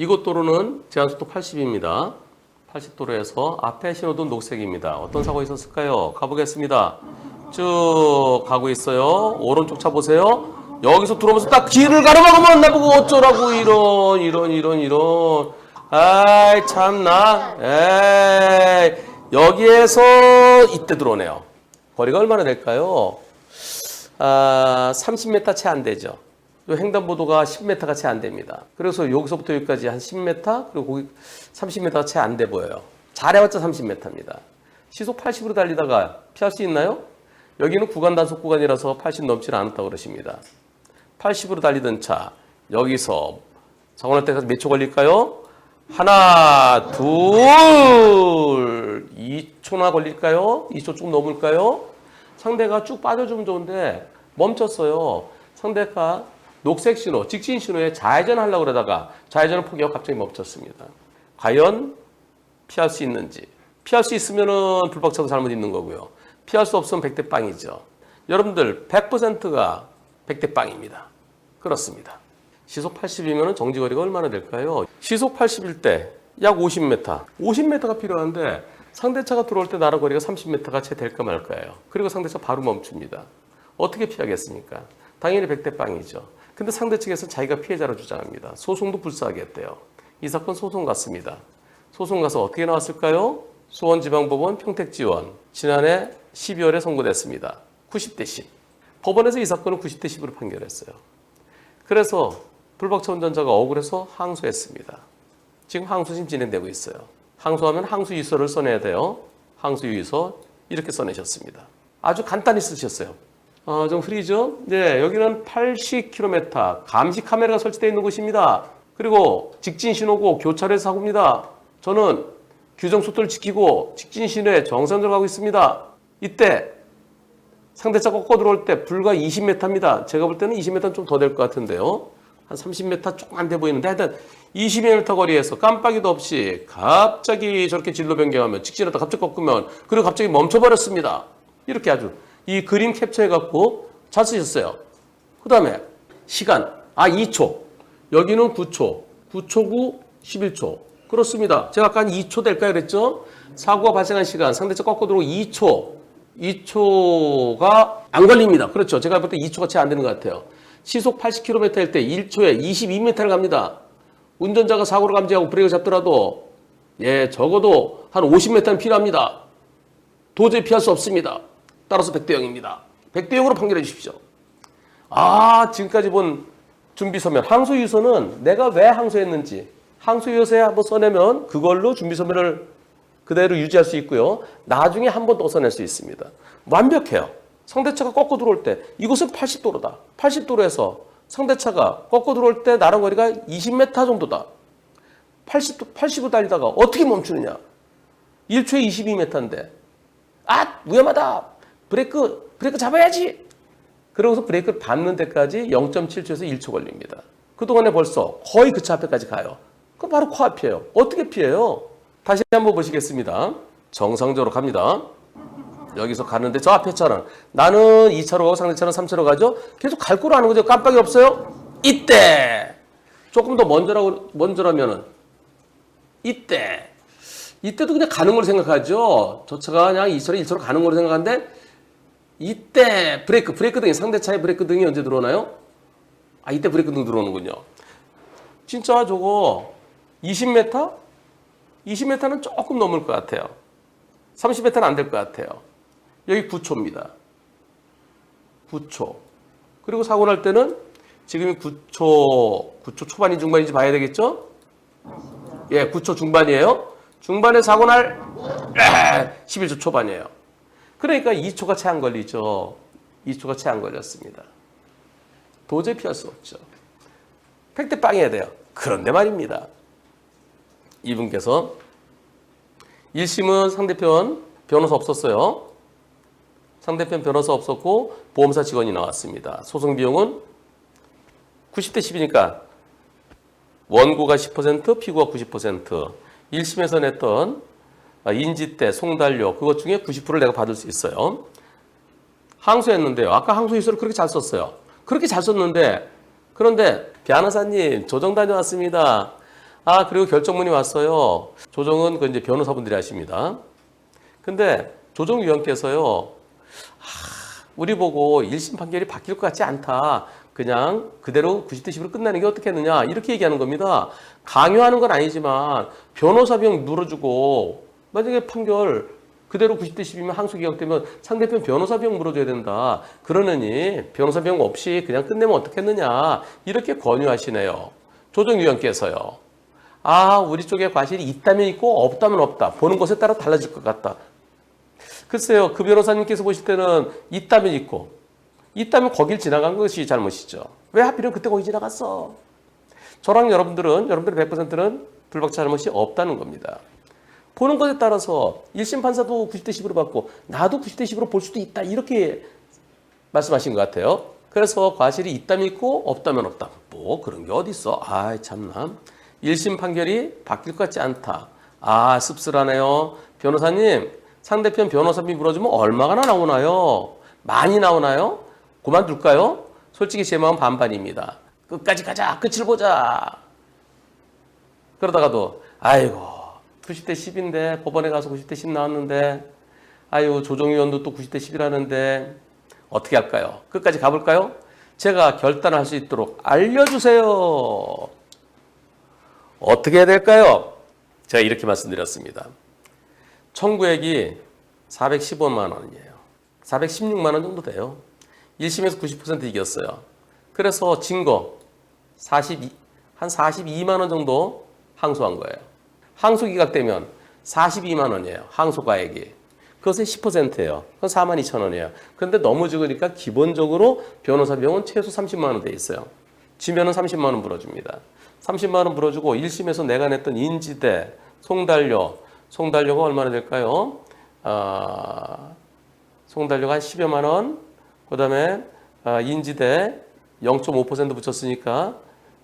이곳도로는 제한속도 80입니다. 80도로에서 앞에 신호등 녹색입니다. 어떤 사고가 있었을까요? 가보겠습니다. 쭉 가고 있어요. 오른쪽 차 보세요. 여기서 들어오면서 딱 길을 가로막으면 나보고 어쩌라고 이런. 아이 참나. 에이 여기에서 이때 들어오네요. 거리가 얼마나 될까요? 30m 채 안 되죠. 이 횡단보도가 10m가 채 안 됩니다. 그래서 여기서부터 여기까지 한 10m 그리고 거기 30m가 채 안 돼 보여요. 잘해봤자 30m입니다. 시속 80으로 달리다가 피할 수 있나요? 여기는 구간 단속 구간이라서 80 넘지 않았다고 그러십니다. 80으로 달리던 차 여기서 사고 날 때까지 몇 초 걸릴까요? 하나, 둘, 2초나 걸릴까요? 2초 좀 넘을까요? 상대가 쭉 빠져주면 좋은데 멈췄어요. 상대가 녹색 신호, 직진 신호에 좌회전 하려고 그러다가 좌회전을 포기하고 갑자기 멈췄습니다. 과연 피할 수 있는지. 피할 수 있으면은 불박차도 잘못 있는 거고요. 피할 수 없으면 100대 빵이죠. 여러분들 100%가 100대 빵입니다. 그렇습니다. 시속 80이면 정지거리가 얼마나 될까요? 시속 80일 때 약 50m. 50m가 필요한데 상대차가 들어올 때 나랑 거리가 30m가 채 될까 말까요? 그리고 상대차 바로 멈춥니다. 어떻게 피하겠습니까? 당연히 100대 빵이죠. 근데 상대 측에서 자기가 피해자로 주장합니다. 소송도 불사하겠대요. 이 사건 소송 갔습니다. 소송 가서 어떻게 나왔을까요? 수원지방법원 평택지원 지난해 12월에 선고됐습니다. 90대 10. 법원에서 이 사건을 90대 10으로 판결했어요. 그래서 불박차 운전자가 억울해서 항소했습니다. 지금 항소심 진행되고 있어요. 항소하면 항소유서를 써내야 돼요. 항소유서 이렇게 써내셨습니다. 아주 간단히 쓰셨어요. 좀 흐리죠? 네, 여기는 80km 감시 카메라가 설치되어 있는 곳입니다. 그리고 직진 신호고 교차로에서 사고입니다. 저는 규정 속도를 지키고 직진 신호에 정상적으로 가고 있습니다. 이때 상대차 꺾어 들어올 때 불과 20m입니다. 제가 볼 때는 20m는 좀 더 될 것 같은데요. 한 30m 조금 안 돼 보이는데 하여튼 20m 거리에서 깜빡이도 없이 갑자기 저렇게 진로 변경하면 직진하다 갑자기 꺾으면 그리고 갑자기 멈춰버렸습니다. 이렇게 아주 이 그림 캡처해갖고 잘 쓰셨어요. 그 다음에 시간 2초. 여기는 9초. 9초 9, 11초. 그렇습니다. 제가 아까 한 2초 될까요 그랬죠? 사고가 발생한 시간 상대차 꺾어 들어오고 2초. 2초가 안 걸립니다. 그렇죠. 제가 볼 때 2초가 채 안 되는 것 같아요. 시속 80km일 때 1초에 22m를 갑니다. 운전자가 사고를 감지하고 브레이크를 잡더라도 적어도 한 50m는 필요합니다. 도저히 피할 수 없습니다. 따라서 100대 0입니다. 100대 0으로 판결해 주십시오. 지금까지 본 준비서면 항소유서는 내가 왜 항소했는지 항소유서에 한번 써내면 그걸로 준비서면을 그대로 유지할 수 있고요. 나중에 한 번 더 써낼 수 있습니다. 완벽해요. 상대차가 꺾어 들어올 때 이곳은 80도로다. 80도로에서 상대차가 꺾어 들어올 때 나랑 거리가 20m 정도다. 80도 달리다가 어떻게 멈추느냐. 1초에 22m인데 위험하다. 브레이크 잡아야지. 그러고서 브레이크를 밟는 데까지 0.7초에서 1초 걸립니다. 그동안에 벌써 거의 그 차 앞에까지 가요. 그럼 바로 코앞이에요. 어떻게 피해요? 다시 한번 보시겠습니다. 정상적으로 갑니다. 여기서 가는데 저 앞에 차는 나는 2차로 가고 상대차는 3차로 가죠. 계속 갈 거로 하는 거죠. 깜빡이 없어요. 이때 조금 더 먼저라면은 이때도 그냥 가는 걸로 생각하죠. 저 차가 그냥 2차로 1차로 가는 걸로 생각하는데 이때 브레이크등이 상대차의 브레이크등이 언제 들어오나요? 이때 브레이크등 들어오는군요. 진짜 저거 20m? 20m는 조금 넘을 것 같아요. 30m는 안 될 것 같아요. 여기 9초입니다. 9초. 그리고 사고 날 때는 지금이 9초 초반인지 중반인지 봐야 되겠죠? 9초 중반이에요. 중반에 사고 날 11초 초반이에요. 그러니까 2초가 채 안 걸리죠. 2초가 채 안 걸렸습니다. 도저히 피할 수 없죠. 100대 빵해야 돼요. 그런데 말입니다. 이분께서 1심은 상대편 변호사 없었어요. 상대편 변호사 없었고 보험사 직원이 나왔습니다. 소송 비용은 90대 10이니까 원고가 10%, 피고가 90%. 1심에서 냈던 인지대, 송달료 그것 중에 90%를 내가 받을 수 있어요. 항소했는데요. 아까 항소유서를 그렇게 잘 썼어요. 그렇게 잘 썼는데 그런데 변호사님 조정 다녀왔습니다. 그리고 결정문이 왔어요. 조정은 그 이제 변호사분들이 하십니다. 근데 조정위원께서요, 우리 보고 1심 판결이 바뀔 것 같지 않다. 그냥 그대로 90대 10으로 끝나는 게 어떻겠느냐. 이렇게 얘기하는 겁니다. 강요하는 건 아니지만 변호사 비용 물어주고 만약에 판결 그대로 90대 10이면 항소 기각되면 상대편 변호사 비용 물어줘야 된다. 그러느니 변호사 비용 없이 그냥 끝내면 어떻겠느냐. 이렇게 권유하시네요. 조정위원께서요. 우리 쪽에 과실이 있다면 있고 없다면 없다. 보는 것에 따라 달라질 것 같다. 글쎄요. 그 변호사님께서 보실 때는 있다면 있고 있다면 거길 지나간 것이 잘못이죠. 왜 하필이면 그때 거기 지나갔어? 저랑 여러분들의 100%는 불박차 잘못이 없다는 겁니다. 보는 것에 따라서 1심 판사도 90대 10으로 받고 나도 90대 10으로 볼 수도 있다. 이렇게 말씀하신 것 같아요. 그래서 과실이 있다면 있고 없다면 없다. 뭐 그런 게 어디 있어? 참나. 1심 판결이 바뀔 것 같지 않다. 씁쓸하네요. 변호사님, 상대편 변호사비 물어주면 얼마나 나오나요? 많이 나오나요? 그만둘까요? 솔직히 제 마음 반반입니다. 끝까지 가자. 끝을 보자. 그러다가도 90대 10인데 법원에 가서 90대 10 나왔는데 조정위원도 또 90대 10이라는데 어떻게 할까요? 끝까지 가볼까요? 제가 결단을 할 수 있도록 알려주세요. 어떻게 해야 될까요? 제가 이렇게 말씀드렸습니다. 청구액이 415만 원이에요. 416만 원 정도 돼요. 1심에서 90% 이겼어요. 그래서 증거 한 42만 원 정도 항소한 거예요. 항소 기각되면 42만 원이에요. 항소가액이. 그것의 10%예요. 그건 4만 2천 원이에요. 그런데 너무 적으니까 기본적으로 변호사 비용은 최소 30만 원 돼 있어요. 지면은 30만 원 불어줍니다. 30만 원 불어주고 1심에서 내가 냈던 인지대, 송달료가 얼마나 될까요? 송달료가 한 10여만 원, 그 다음에 인지대 0.5% 붙였으니까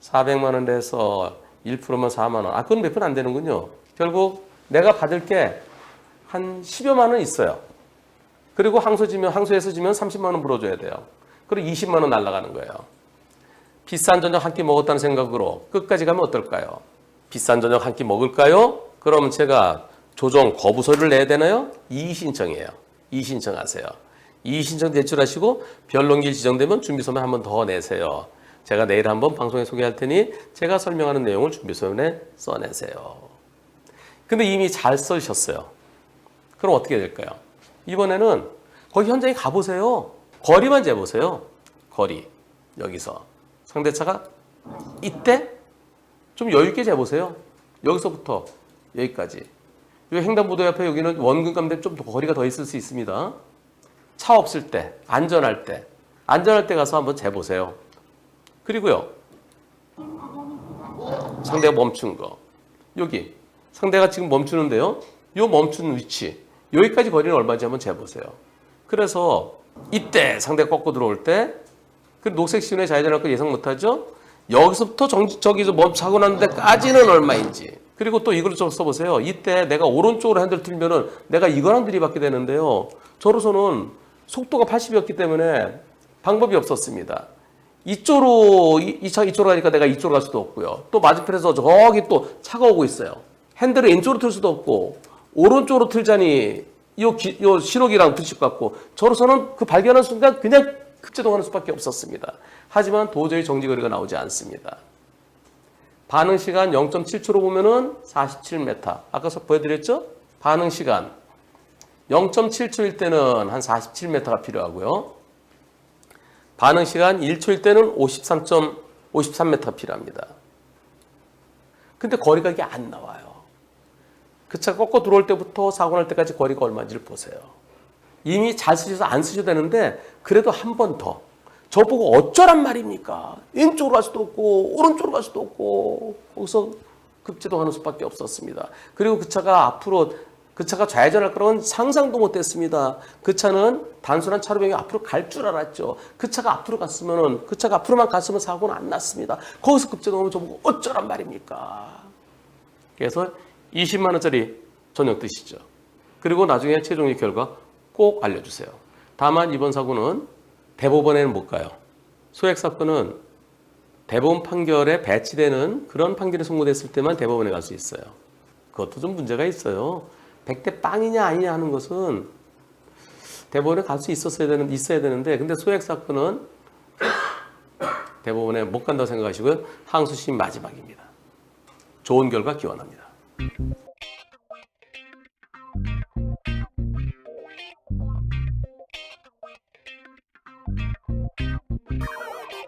400만 원 내서 1%면 4만 원. 그건 몇 푼 안 되는군요. 결국 내가 받을 게 한 10여만 원 있어요. 그리고 항소해서 지면 30만 원 불어줘야 돼요. 그리고 20만 원 날아가는 거예요. 비싼 저녁 한 끼 먹었다는 생각으로 끝까지 가면 어떨까요? 비싼 저녁 한 끼 먹을까요? 그럼 제가 조정 거부서를 내야 되나요? 이의신청이에요. 이의신청하세요. 이의신청 제출하시고 변론기일 지정되면 준비서면 한 번 더 내세요. 제가 내일 한번 방송에 소개할 테니 제가 설명하는 내용을 준비서면에 써내세요. 근데 이미 잘 써주셨어요. 그럼 어떻게 될까요? 이번에는 거기 현장에 가보세요. 거리만 재보세요. 거리. 여기서. 상대차가 이때 좀 여유 있게 재보세요. 여기서부터 여기까지. 이 횡단보도 옆에 여기는 원근 감대 좀 더 거리가 더 있을 수 있습니다. 차 없을 때, 안전할 때 가서 한번 재보세요. 그리고요, 상대가 멈춘 거. 여기 상대가 지금 멈추는데요. 요 멈춘 위치. 여기까지 거리는 얼마인지 한번 재보세요. 그래서 이때 상대가 꺾고 들어올 때 그 녹색 신호에 좌회전할 거 예상 못하죠? 여기서부터 저기서 멈춰고 난 데까지는 얼마인지. 그리고 또 이걸 좀 써보세요. 이때 내가 오른쪽으로 핸들 틀면은 내가 이거랑 들이받게 되는데요. 저로서는 속도가 80이었기 때문에 방법이 없었습니다. 이쪽으로, 이 차 이쪽으로 가니까 내가 이쪽으로 갈 수도 없고요. 또 맞은편에서 저기 또 차가 오고 있어요. 핸들을 왼쪽으로 틀 수도 없고, 오른쪽으로 틀자니 요 신호기랑 부딪힐 것 같고, 저로서는 그 발견한 순간 그냥 급제동하는 수밖에 없었습니다. 하지만 도저히 정지거리가 나오지 않습니다. 반응 시간 0.7초로 보면은 47m. 아까 보여드렸죠? 반응 시간 0.7초일 때는 한 47m가 필요하고요. 반응 시간 1초일 때는 53m가 필요합니다. 근데 거리가 이게 안 나와요. 그 차가 꺾고 들어올 때부터 사고 날 때까지 거리가 얼마인지를 보세요. 이미 잘 쓰셔서 안 쓰셔도 되는데 그래도 한 번 더. 저보고 어쩌란 말입니까? 왼쪽으로 갈 수도 없고 오른쪽으로 갈 수도 없고 거기서 급제동하는 수밖에 없었습니다. 그리고 그 차가 좌회전할 거라고는 상상도 못했습니다. 그 차는 단순한 차로변이 앞으로 갈 줄 알았죠. 그 차가 앞으로만 갔으면 사고는 안 났습니다. 거기서 급제동하면 저보고 어쩌란 말입니까? 그래서 20만 원짜리 전용 뜨시죠. 그리고 나중에 최종의 결과 꼭 알려주세요. 다만 이번 사고는 대법원에는 못 가요. 소액 사건은 대법원 판결에 배치되는 그런 판결이 선고됐을 때만 대법원에 갈 수 있어요. 그것도 좀 문제가 있어요. 100대 빵이냐 아니냐 하는 것은 대법원에 갈 수 있어야 되는데 근데 소액 사건은 대법원에 못 간다고 생각하시고요. 항소심 마지막입니다. 좋은 결과 기원합니다.